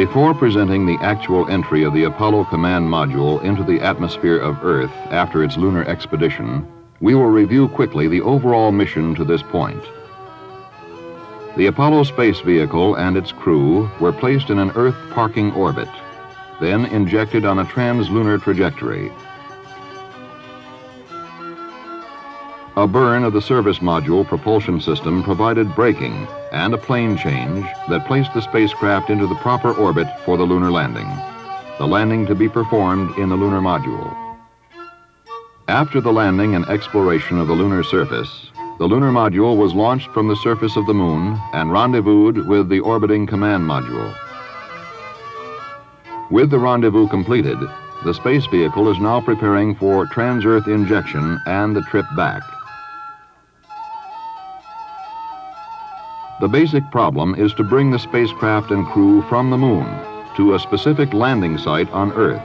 Before presenting the actual entry of the Apollo command module into the atmosphere of Earth after its lunar expedition, we will review quickly the overall mission to this point. The Apollo space vehicle and its crew were placed in an Earth parking orbit, then injected on a trans-lunar trajectory. A burn of the service module propulsion system provided braking and a plane change that placed the spacecraft into the proper orbit for the lunar landing, the landing to be performed in the lunar module. After the landing and exploration of the lunar surface, the lunar module was launched from the surface of the Moon and rendezvoused with the orbiting command module. With the rendezvous completed, the space vehicle is now preparing for trans-Earth injection and the trip back. The basic problem is to bring the spacecraft and crew from the Moon to a specific landing site on Earth.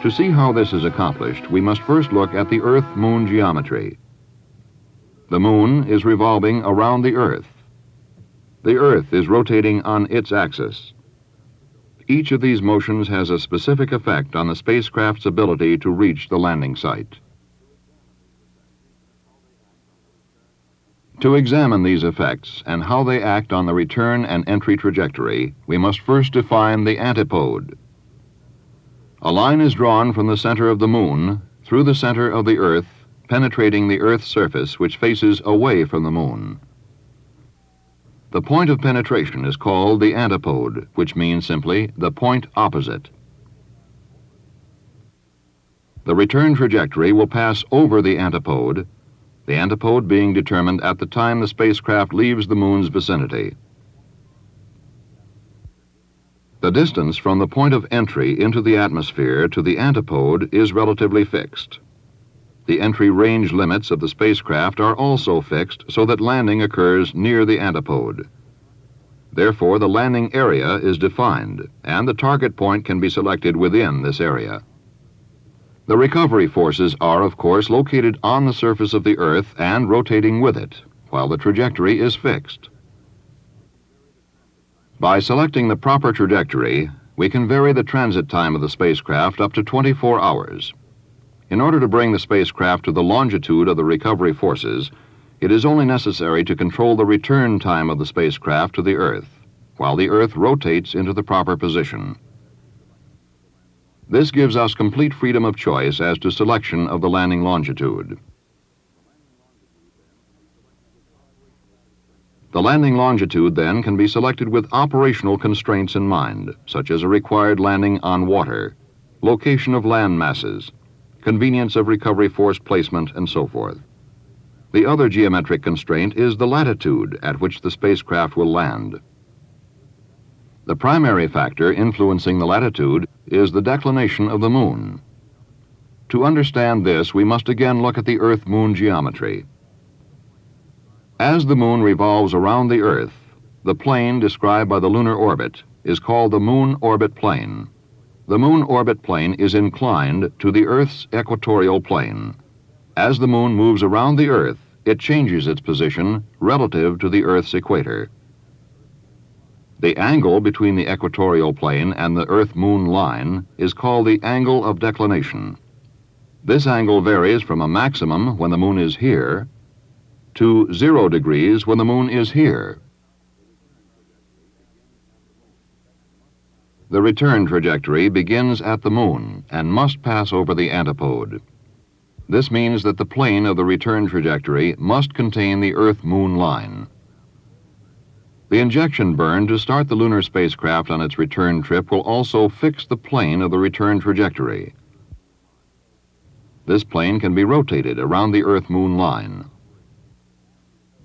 To see how this is accomplished, we must first look at the Earth-Moon geometry. The Moon is revolving around the Earth. The Earth is rotating on its axis. Each of these motions has a specific effect on the spacecraft's ability to reach the landing site. To examine these effects and how they act on the return and entry trajectory, we must first define the antipode. A line is drawn from the center of the Moon through the center of the Earth, penetrating the Earth's surface, which faces away from the Moon. The point of penetration is called the antipode, which means simply the point opposite. The return trajectory will pass over the antipode being determined at the time the spacecraft leaves the Moon's vicinity. The distance from the point of entry into the atmosphere to the antipode is relatively fixed. The entry range limits of the spacecraft are also fixed so that landing occurs near the antipode. Therefore, the landing area is defined, and the target point can be selected within this area. The recovery forces are, of course, located on the surface of the Earth and rotating with it, while the trajectory is fixed. By selecting the proper trajectory, we can vary the transit time of the spacecraft up to 24 hours. In order to bring the spacecraft to the longitude of the recovery forces, it is only necessary to control the return time of the spacecraft to the Earth, while the Earth rotates into the proper position. This gives us complete freedom of choice as to selection of the landing longitude. The landing longitude, then, can be selected with operational constraints in mind, such as a required landing on water, location of land masses, convenience of recovery force placement, and so forth. The other geometric constraint is the latitude at which the spacecraft will land. The primary factor influencing the latitude is the declination of the Moon. To understand this, we must again look at the Earth-Moon geometry. As the Moon revolves around the Earth, the plane described by the lunar orbit is called the Moon orbit plane. The Moon orbit plane is inclined to the Earth's equatorial plane. As the Moon moves around the Earth, it changes its position relative to the Earth's equator. The angle between the equatorial plane and the Earth-Moon line is called the angle of declination. This angle varies from a maximum when the Moon is here to 0 degrees when the Moon is here. The return trajectory begins at the Moon and must pass over the antipode. This means that the plane of the return trajectory must contain the Earth-Moon line. The injection burn to start the lunar spacecraft on its return trip will also fix the plane of the return trajectory. This plane can be rotated around the Earth-Moon line.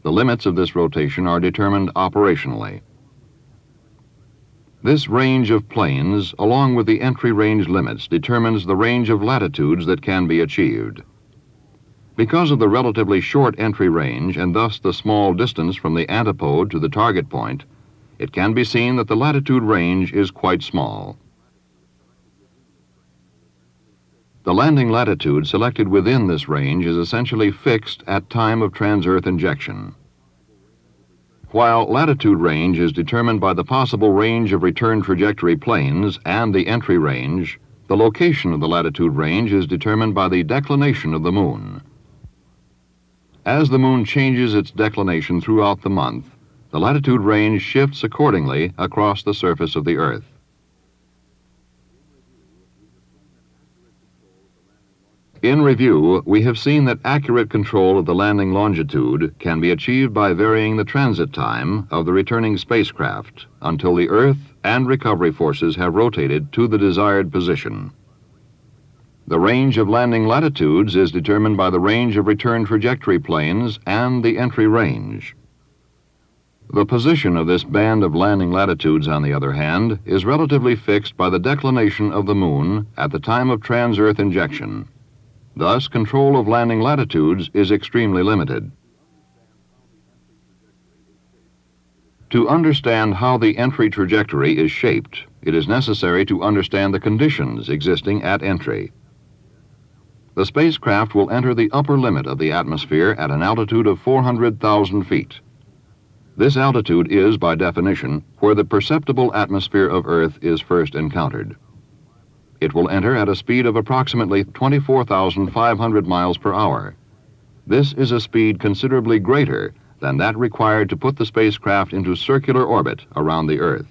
The limits of this rotation are determined operationally. This range of planes, along with the entry range limits, determines the range of latitudes that can be achieved. Because of the relatively short entry range and thus the small distance from the antipode to the target point, it can be seen that the latitude range is quite small. The landing latitude selected within this range is essentially fixed at time of trans-Earth injection. While latitude range is determined by the possible range of return trajectory planes and the entry range, the location of the latitude range is determined by the declination of the moon. As the moon changes its declination throughout the month, the latitude range shifts accordingly across the surface of the Earth. In review, we have seen that accurate control of the landing longitude can be achieved by varying the transit time of the returning spacecraft until the Earth and recovery forces have rotated to the desired position. The range of landing latitudes is determined by the range of return trajectory planes and the entry range. The position of this band of landing latitudes, on the other hand, is relatively fixed by the declination of the moon at the time of trans-Earth injection. Thus, control of landing latitudes is extremely limited. To understand how the entry trajectory is shaped, it is necessary to understand the conditions existing at entry. The spacecraft will enter the upper limit of the atmosphere at an altitude of 400,000 feet. This altitude is, by definition, where the perceptible atmosphere of Earth is first encountered. It will enter at a speed of approximately 24,500 miles per hour. This is a speed considerably greater than that required to put the spacecraft into circular orbit around the Earth.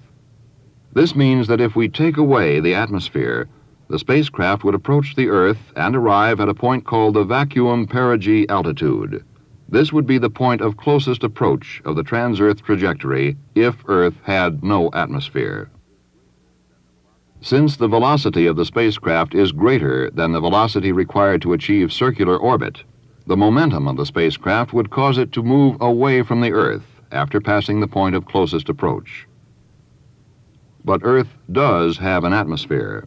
This means that if we take away the atmosphere, the spacecraft would approach the Earth and arrive at a point called the vacuum perigee altitude. This would be the point of closest approach of the trans-Earth trajectory if Earth had no atmosphere. Since the velocity of the spacecraft is greater than the velocity required to achieve circular orbit, the momentum of the spacecraft would cause it to move away from the Earth after passing the point of closest approach. But Earth does have an atmosphere.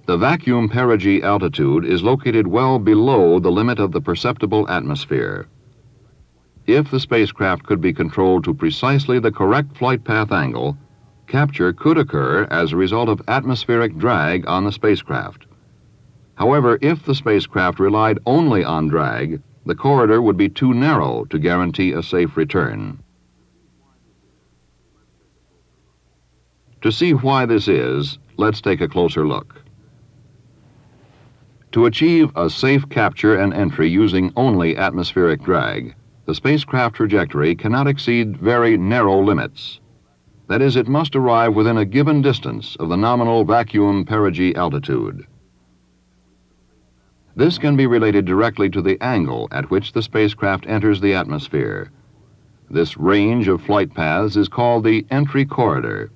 The vacuum perigee altitude is located well below the limit of the perceptible atmosphere. If the spacecraft could be controlled to precisely the correct flight path angle, capture could occur as a result of atmospheric drag on the spacecraft. However, if the spacecraft relied only on drag, the corridor would be too narrow to guarantee a safe return. To see why this is, let's take a closer look. To achieve a safe capture and entry using only atmospheric drag, the spacecraft trajectory cannot exceed very narrow limits. That is, it must arrive within a given distance of the nominal vacuum perigee altitude. This can be related directly to the angle at which the spacecraft enters the atmosphere. This range of flight paths is called the entry corridor.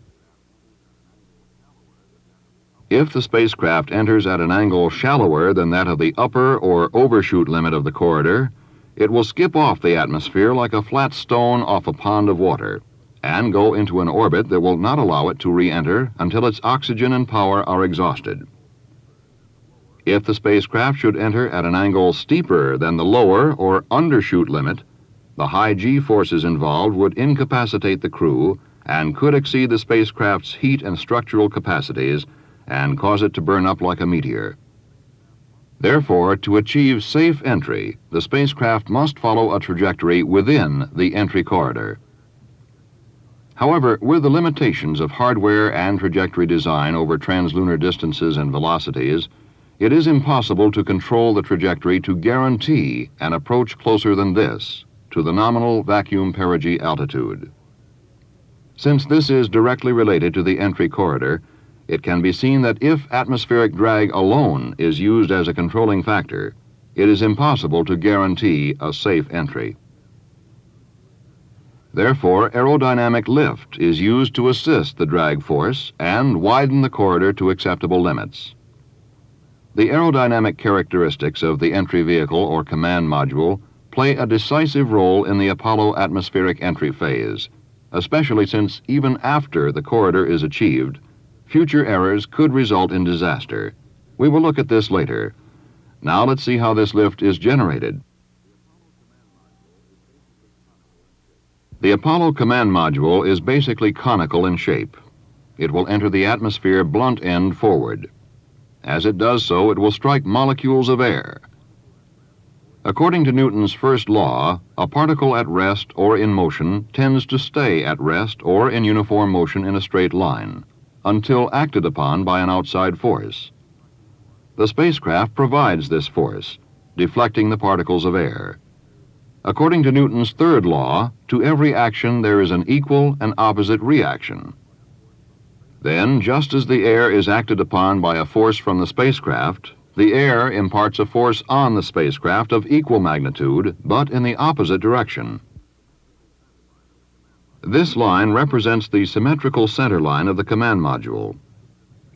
If the spacecraft enters at an angle shallower than that of the upper or overshoot limit of the corridor, it will skip off the atmosphere like a flat stone off a pond of water and go into an orbit that will not allow it to re-enter until its oxygen and power are exhausted. If the spacecraft should enter at an angle steeper than the lower or undershoot limit, the high G forces involved would incapacitate the crew and could exceed the spacecraft's heat and structural capacities and cause it to burn up like a meteor. Therefore, to achieve safe entry, the spacecraft must follow a trajectory within the entry corridor. However, with the limitations of hardware and trajectory design over translunar distances and velocities, it is impossible to control the trajectory to guarantee an approach closer than this to the nominal vacuum perigee altitude. Since this is directly related to the entry corridor, it can be seen that if atmospheric drag alone is used as a controlling factor, it is impossible to guarantee a safe entry. Therefore, aerodynamic lift is used to assist the drag force and widen the corridor to acceptable limits. The aerodynamic characteristics of the entry vehicle or command module play a decisive role in the Apollo atmospheric entry phase, especially since even after the corridor is achieved, future errors could result in disaster. We will look at this later. Now let's see how this lift is generated. The Apollo command module is basically conical in shape. It will enter the atmosphere blunt end forward. As it does so, it will strike molecules of air. According to Newton's first law, a particle at rest or in motion tends to stay at rest or in uniform motion in a straight line until acted upon by an outside force. The spacecraft provides this force, deflecting the particles of air. According to Newton's third law, to every action there is an equal and opposite reaction. Then, just as the air is acted upon by a force from the spacecraft, the air imparts a force on the spacecraft of equal magnitude, but in the opposite direction. This line represents the symmetrical center line of the command module.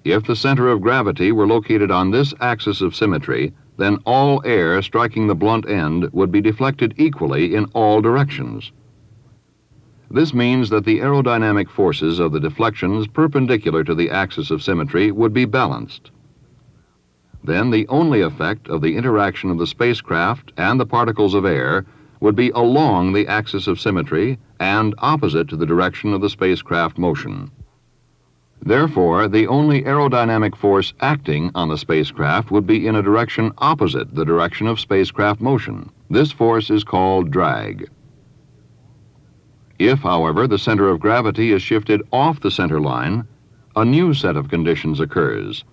If the center of gravity were located on this axis of symmetry, then all air striking the blunt end would be deflected equally in all directions. This means that the aerodynamic forces of the deflections perpendicular to the axis of symmetry would be balanced. Then the only effect of the interaction of the spacecraft and the particles of air would be along the axis of symmetry and opposite to the direction of the spacecraft motion. Therefore, the only aerodynamic force acting on the spacecraft would be in a direction opposite the direction of spacecraft motion. This force is called drag. If, however, the center of gravity is shifted off the center line, a new set of conditions occurs.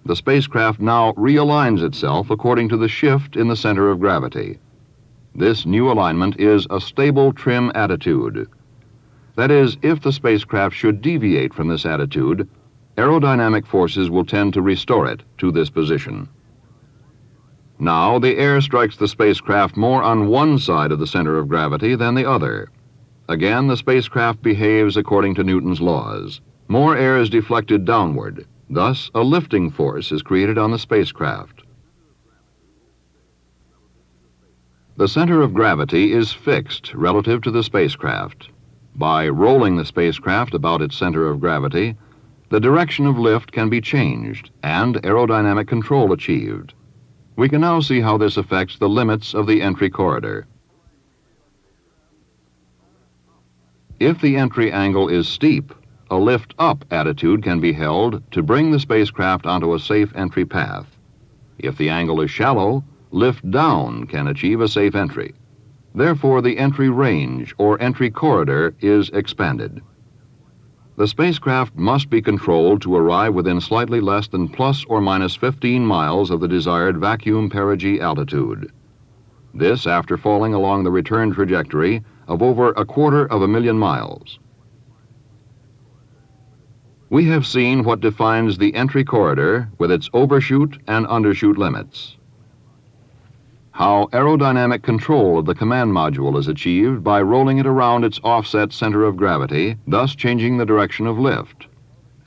The spacecraft now realigns itself according to the shift in the center of gravity. This new alignment is a stable trim attitude. That is, if the spacecraft should deviate from this attitude, aerodynamic forces will tend to restore it to this position. Now, the air strikes the spacecraft more on one side of the center of gravity than the other. Again, the spacecraft behaves according to Newton's laws. More air is deflected downward. Thus, a lifting force is created on the spacecraft. The center of gravity is fixed relative to the spacecraft. By rolling the spacecraft about its center of gravity, the direction of lift can be changed and aerodynamic control achieved. We can now see how this affects the limits of the entry corridor. If the entry angle is steep, a lift-up attitude can be held to bring the spacecraft onto a safe entry path. If the angle is shallow, lift-down can achieve a safe entry. Therefore, the entry range or entry corridor is expanded. The spacecraft must be controlled to arrive within slightly less than plus or minus 15 miles of the desired vacuum perigee altitude. This after falling along the return trajectory of over 250,000 miles. We have seen what defines the entry corridor with its overshoot and undershoot limits. How aerodynamic control of the command module is achieved by rolling it around its offset center of gravity, thus changing the direction of lift,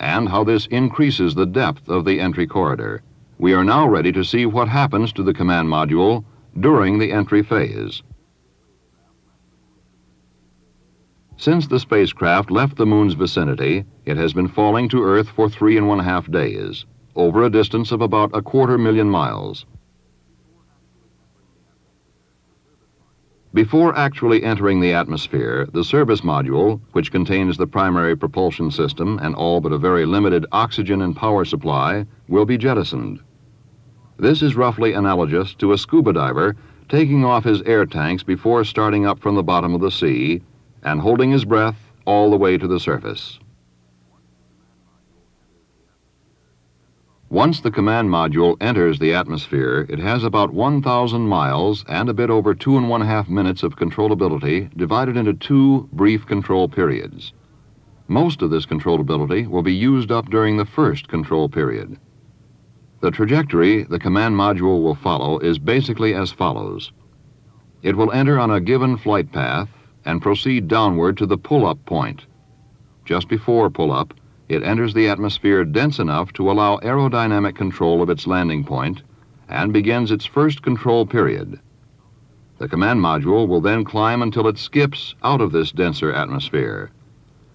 and how this increases the depth of the entry corridor. We are now ready to see what happens to the command module during the entry phase. Since the spacecraft left the moon's vicinity, it has been falling to Earth for 3.5 days, over a distance of about 250,000 miles. Before actually entering the atmosphere, the service module, which contains the primary propulsion system and all but a very limited oxygen and power supply, will be jettisoned. This is roughly analogous to a scuba diver taking off his air tanks before starting up from the bottom of the sea and holding his breath all the way to the surface. Once the command module enters the atmosphere, it has about 1,000 miles and a bit over 2.5 minutes of controllability divided into 2 brief control periods. Most of this controllability will be used up during the first control period. The trajectory the command module will follow is basically as follows. It will enter on a given flight path and proceed downward to the pull-up point. Just before pull-up, it enters the atmosphere dense enough to allow aerodynamic control of its landing point and begins its first control period. The command module will then climb until it skips out of this denser atmosphere.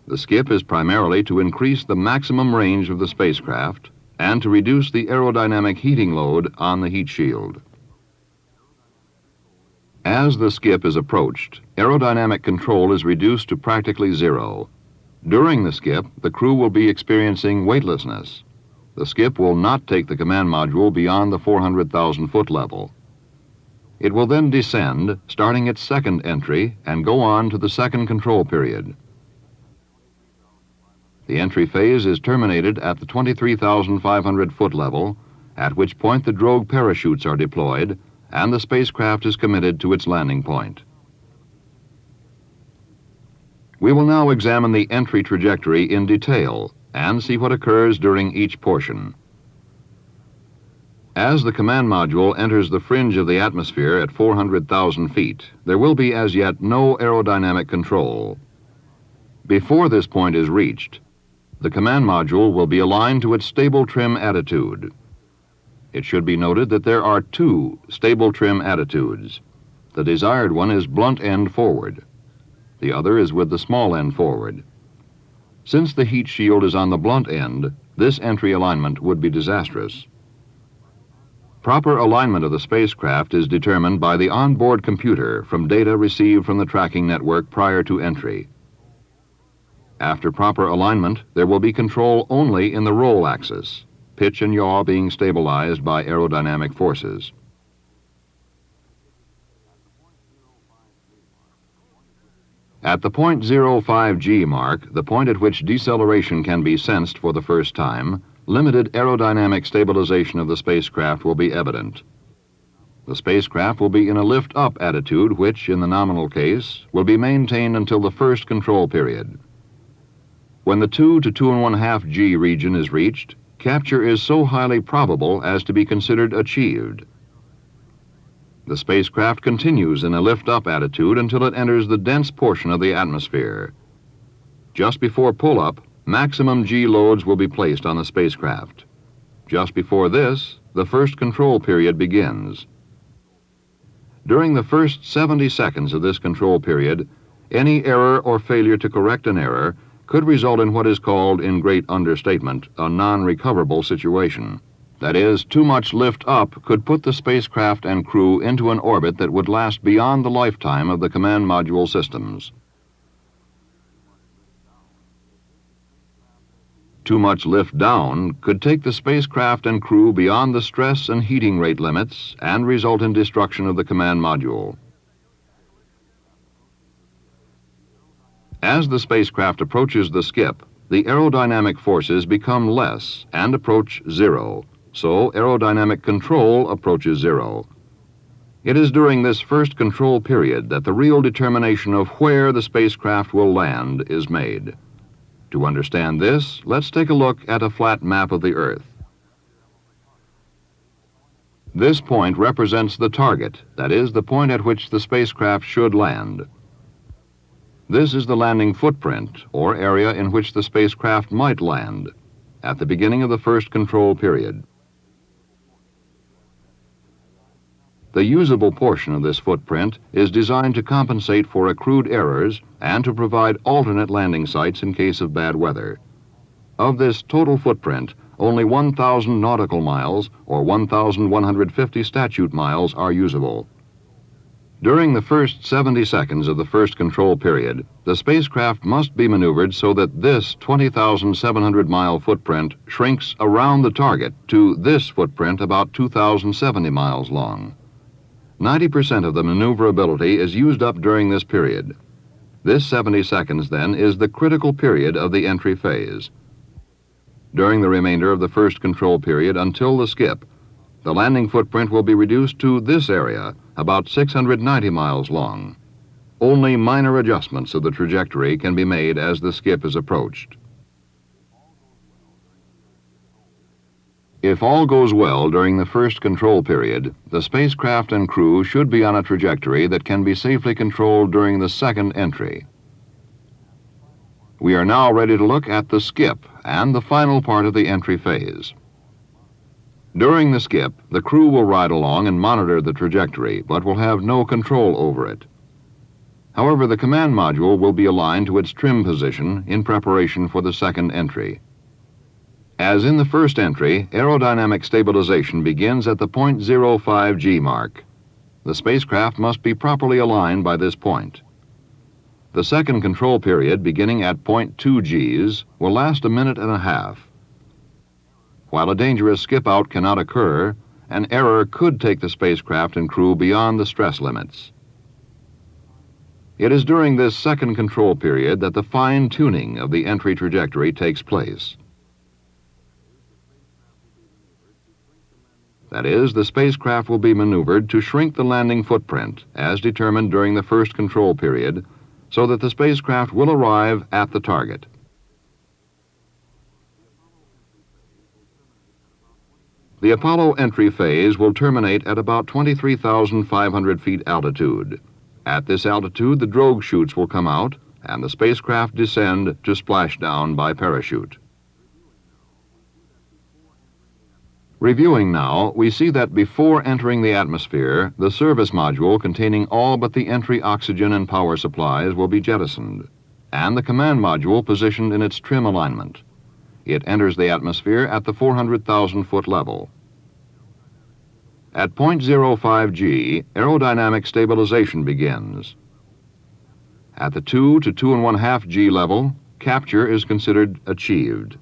The skip is primarily to increase the maximum range of the spacecraft and to reduce the aerodynamic heating load on the heat shield. As the skip is approached, aerodynamic control is reduced to practically zero. During the skip, the crew will be experiencing weightlessness. The skip will not take the command module beyond the 400,000-foot level. It will then descend, starting its second entry, and go on to the second control period. The entry phase is terminated at the 23,500 foot level, at which point the drogue parachutes are deployed and the spacecraft is committed to its landing point. We will now examine the entry trajectory in detail and see what occurs during each portion. As the command module enters the fringe of the atmosphere at 400,000 feet, there will be as yet no aerodynamic control. Before this point is reached, the command module will be aligned to its stable trim attitude. It should be noted that there are two stable trim attitudes. The desired one is blunt end forward. The other is with the small end forward. Since the heat shield is on the blunt end, this entry alignment would be disastrous. Proper alignment of the spacecraft is determined by the onboard computer from data received from the tracking network prior to entry. After proper alignment, there will be control only in the roll axis, pitch and yaw being stabilized by aerodynamic forces. At the 0.05 G mark, the point at which deceleration can be sensed for the first time, limited aerodynamic stabilization of the spacecraft will be evident. The spacecraft will be in a lift-up attitude which, in the nominal case, will be maintained until the first control period. When the 2 to 2.5 G region is reached, capture is so highly probable as to be considered achieved. The spacecraft continues in a lift-up attitude until it enters the dense portion of the atmosphere. Just before pull-up, maximum G loads will be placed on the spacecraft. Just before this, the first control period begins. During the first 70 seconds of this control period, any error or failure to correct an error could result in what is called, in great understatement, a non-recoverable situation. That is, too much lift-up could put the spacecraft and crew into an orbit that would last beyond the lifetime of the command module systems. Too much lift-down could take the spacecraft and crew beyond the stress and heating rate limits and result in destruction of the command module. As the spacecraft approaches the skip, the aerodynamic forces become less and approach zero, so aerodynamic control approaches zero. It is during this first control period that the real determination of where the spacecraft will land is made. To understand this, let's take a look at a flat map of the Earth. This point represents the target, that is, the point at which the spacecraft should land. This is the landing footprint, or area in which the spacecraft might land, at the beginning of the first control period. The usable portion of this footprint is designed to compensate for accrued errors and to provide alternate landing sites in case of bad weather. Of this total footprint, only 1,000 nautical miles, or 1,150 statute miles, are usable. During the first 70 seconds of the first control period, the spacecraft must be maneuvered so that this 20,700-mile footprint shrinks around the target to this footprint about 2,070 miles long. 90% of the maneuverability is used up during this period. This 70 seconds, then, is the critical period of the entry phase. During the remainder of the first control period until the skip, the landing footprint will be reduced to this area, about 690 miles long. Only minor adjustments of the trajectory can be made as the skip is approached. If all goes well during the first control period, the spacecraft and crew should be on a trajectory that can be safely controlled during the second entry. We are now ready to look at the skip and the final part of the entry phase. During the skip, the crew will ride along and monitor the trajectory, but will have no control over it. However, the command module will be aligned to its trim position in preparation for the second entry. As in the first entry, aerodynamic stabilization begins at the 0.05 G mark. The spacecraft must be properly aligned by this point. The second control period, beginning at 0.2 Gs, will last a minute and a half. While a dangerous skip-out cannot occur, an error could take the spacecraft and crew beyond the stress limits. It is during this second control period that the fine-tuning of the entry trajectory takes place. That is, the spacecraft will be maneuvered to shrink the landing footprint, as determined during the first control period, so that the spacecraft will arrive at the target. The Apollo entry phase will terminate at about 23,500 feet altitude. At this altitude, the drogue chutes will come out, and the spacecraft descend to splashdown by parachute. Reviewing now, we see that before entering the atmosphere, the service module containing all but the entry oxygen and power supplies will be jettisoned, and the command module positioned in its trim alignment. It enters the atmosphere at the 400,000-foot level. At 0.05 G, aerodynamic stabilization begins. At the 2 to 2.5 G level, capture is considered achieved.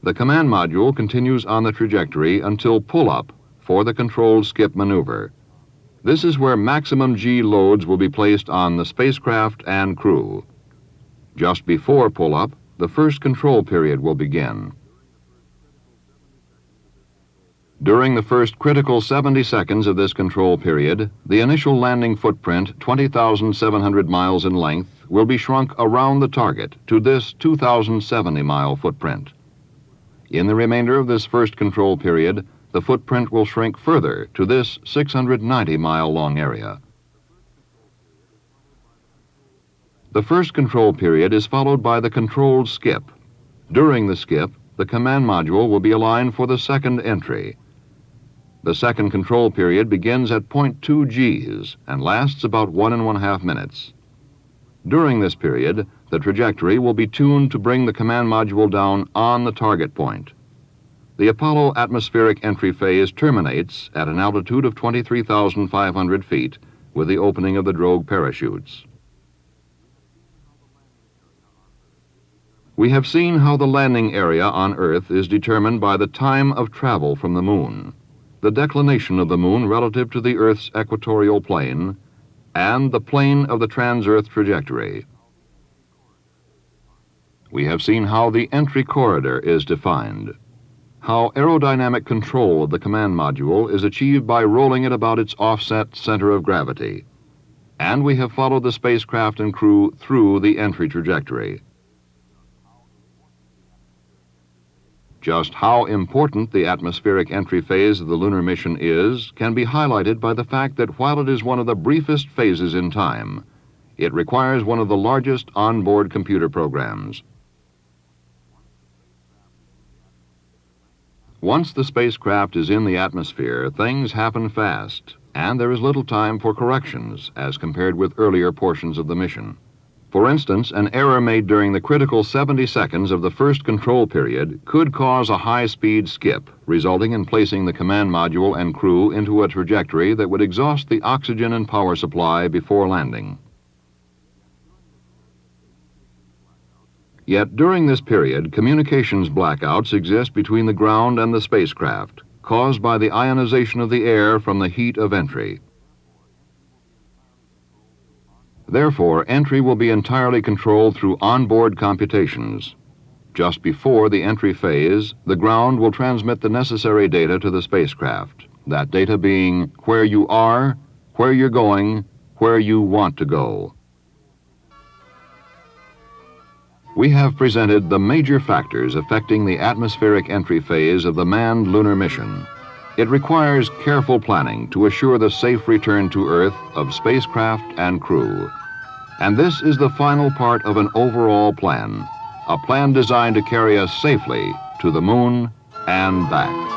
The command module continues on the trajectory until pull-up for the controlled skip maneuver. This is where maximum G loads will be placed on the spacecraft and crew. Just before pull-up, the first control period will begin. During the first critical 70 seconds of this control period, the initial landing footprint, 20,700 miles in length, will be shrunk around the target to this 2,070-mile footprint. In the remainder of this first control period, the footprint will shrink further to this 690-mile-long area. The first control period is followed by the controlled skip. During the skip, the command module will be aligned for the second entry. The second control period begins at 0.2 Gs and lasts about 1.5 minutes. During this period, the trajectory will be tuned to bring the command module down on the target point. The Apollo atmospheric entry phase terminates at an altitude of 23,500 feet with the opening of the drogue parachutes. We have seen how the landing area on Earth is determined by the time of travel from the Moon, the declination of the Moon relative to the Earth's equatorial plane, and the plane of the trans-Earth trajectory. We have seen how the entry corridor is defined, how aerodynamic control of the command module is achieved by rolling it about its offset center of gravity, and we have followed the spacecraft and crew through the entry trajectory. Just how important the atmospheric entry phase of the lunar mission is can be highlighted by the fact that while it is one of the briefest phases in time, it requires one of the largest onboard computer programs. Once the spacecraft is in the atmosphere, things happen fast, and there is little time for corrections as compared with earlier portions of the mission. For instance, an error made during the critical 70 seconds of the first control period could cause a high-speed skip, resulting in placing the command module and crew into a trajectory that would exhaust the oxygen and power supply before landing. Yet during this period, communications blackouts exist between the ground and the spacecraft, caused by the ionization of the air from the heat of entry. Therefore, entry will be entirely controlled through onboard computations. Just before the entry phase, the ground will transmit the necessary data to the spacecraft, that data being where you are, where you're going, where you want to go. We have presented the major factors affecting the atmospheric entry phase of the manned lunar mission. It requires careful planning to assure the safe return to Earth of spacecraft and crew. And this is the final part of an overall plan, a plan designed to carry us safely to the Moon and back.